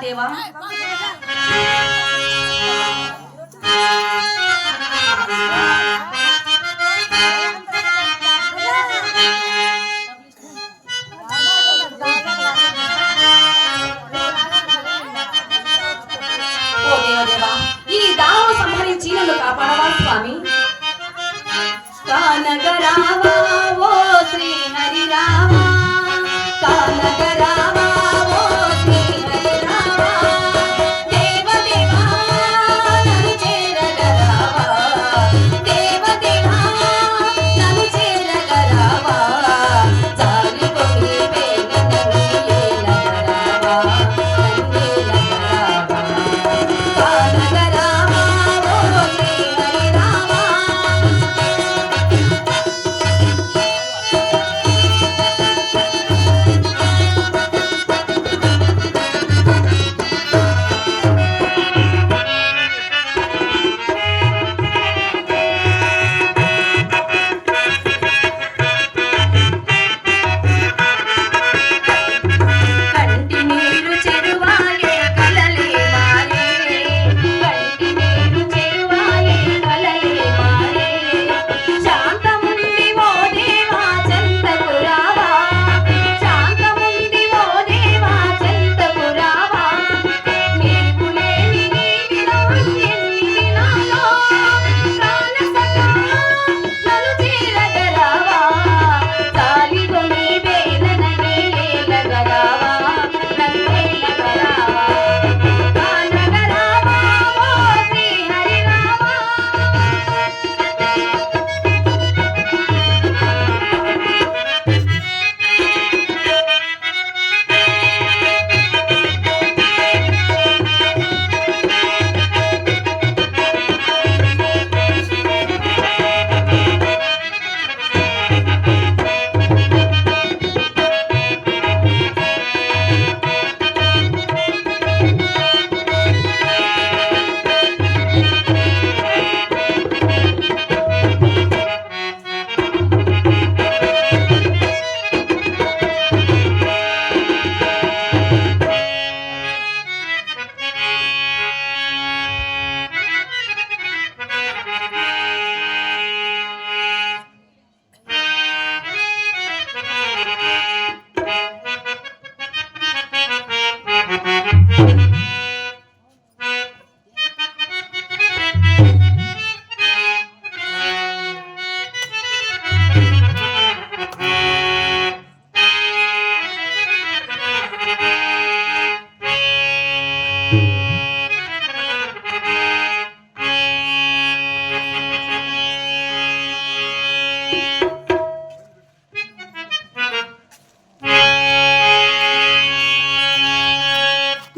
దేవా ఈ దానం సంహరించి నన్ను కాపాడవా స్వామి. కానగరావా ఓ శ్రీ హరి రావా, కానగరావా ఓ శ్రీ హరి రావా, దేవదేవా నన్ను చేరగరావా, దేవదేవా నన్ను చేరగరావా, జాలి కొడి వేగనని ఏలగరావా, నన్నేలగరావా, కానగరావా ఓ శ్రీ హరి రావా. కంటి నీరు చెరువాయే కలలే మారే, కంటి నీరు చెరువాయే కలలే మారే, శాంతముంది ఓ దేవా చెంతకు రావా, శాంతముంది ఓ దేవా చెంతకు రావా, నీవు లేని నీవిలో ఎన్ని దినాలో కానసగా నన్ను చేరగరావా, జాలిగొని వేదనని ఏలగరావా, నన్నేలగరావా, కానగరావా ఓ శ్రీ హరి రావా.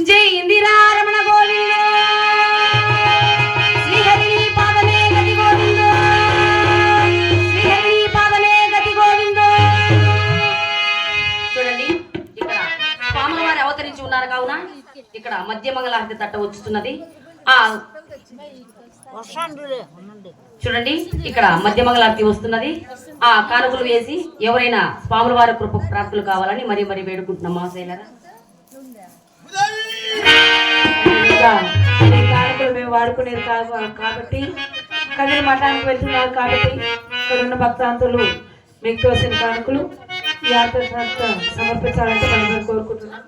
జై ఇందిరా రమణ గోవిందో, శ్రీహరి నీ పాదమే గతి గోవిందో, శ్రీహరి నీ పాదమే గతి గోవిందో. చూడండి ఇక్కడ స్వాముల వారు అవతరించి ఉన్నారు కావున ఇక్కడ మధ్య మంగళారతి తట్ట వచ్చుతున్నది. ఆ చూడండి ఇక్కడ మధ్య మంగళారతి వస్తున్నది. ఆ కానుకలు వేసి ఎవరైనా స్వాముల వారి కృప ప్రాప్తులు కావాలని మరీ మరీ వేడుకుంటున్నాం మాసైలరా. కానుకలు మేము వాడుకునేది కాబట్టి కదిరి మఠానికి వెళ్తున్నారు కాబట్టి ఇక్కడ ఉన్న భక్తాంతులు మీకు తోసిన కానుకలు యాత్ర సమర్పించాలంటే మనం కోరుకుంటున్నాం.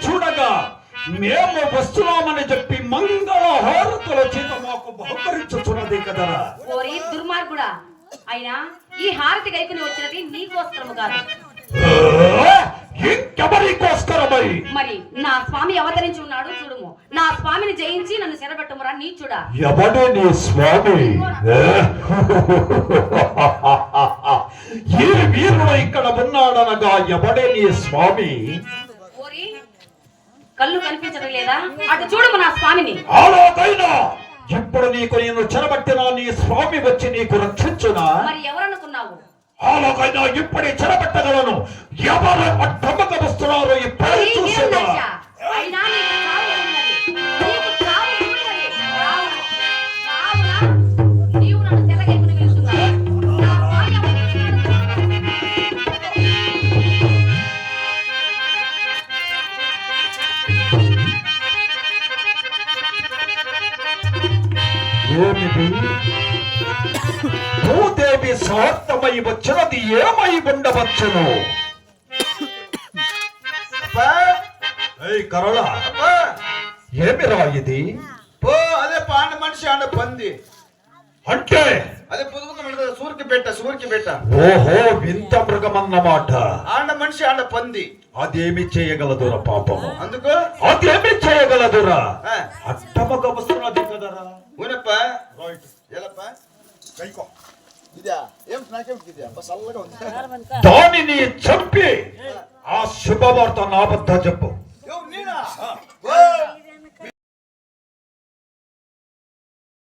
చూడగా మేము వస్తున్నామని చెప్పి మంగళ హారతుల చేత మాకు బహుకరించుతున్నది కదా. ఓరి దుర్మార్గుడా, అయినా ఈ హారతి గైకుని వచ్చినది నీకోసరము కాదు, ఇంకెవరికోస్కరమై? మరి నా స్వామి అవతరించి ఉన్నాడు చూడుము. నా స్వామిని జయించి నన్ను చెరబెట్టుమురా నీచుడా. ఎవడే నీ స్వామి? ఈ వీరుడు ఇక్కడ ఉన్నాడనగా ఎవడే నీ స్వామి? ఓరి కళ్ళు కనిపించడం లేదా? అటు చూడము నా స్వామిని. అలాగైనా ఇప్పుడు నీకు నేను చెరబట్టినా నీ స్వామి వచ్చి నీకు రక్షించునా? మరి ఎవరనుకున్నావు? అలాగైనా ఇప్పుడే చెరబట్టగలను. ఎవరు అడ్డమ్మక వస్తున్నా దేవి భూదేవి స్వార్థమై వచ్చినది ఏమై ఉండవచ్చును? ఏయ్ కరళ, ఏమిరా ఇది? ఓ అదే పాండ మనిషి ఆడ పంది అంటే అదే పొదుగుతున్నాడు సూరికి పెట్ట ఓహో, వింత మృగమన్నమాట. ఆండ మనిషి ఆడ పంది అదేమి చేయగలదురా పాపము? అందుకు అదేమి చేయగలదురా? ఆ, అట్టమగ వస్తున్నది కదరా. ఊనప్ప ఎలప్ప కైకో ఇదా ఏం నాకేమిటి ఇది చల్లగా ఉంది దానిని చంపి ఆ శుభవార్త నా వద్ద చెప్పు.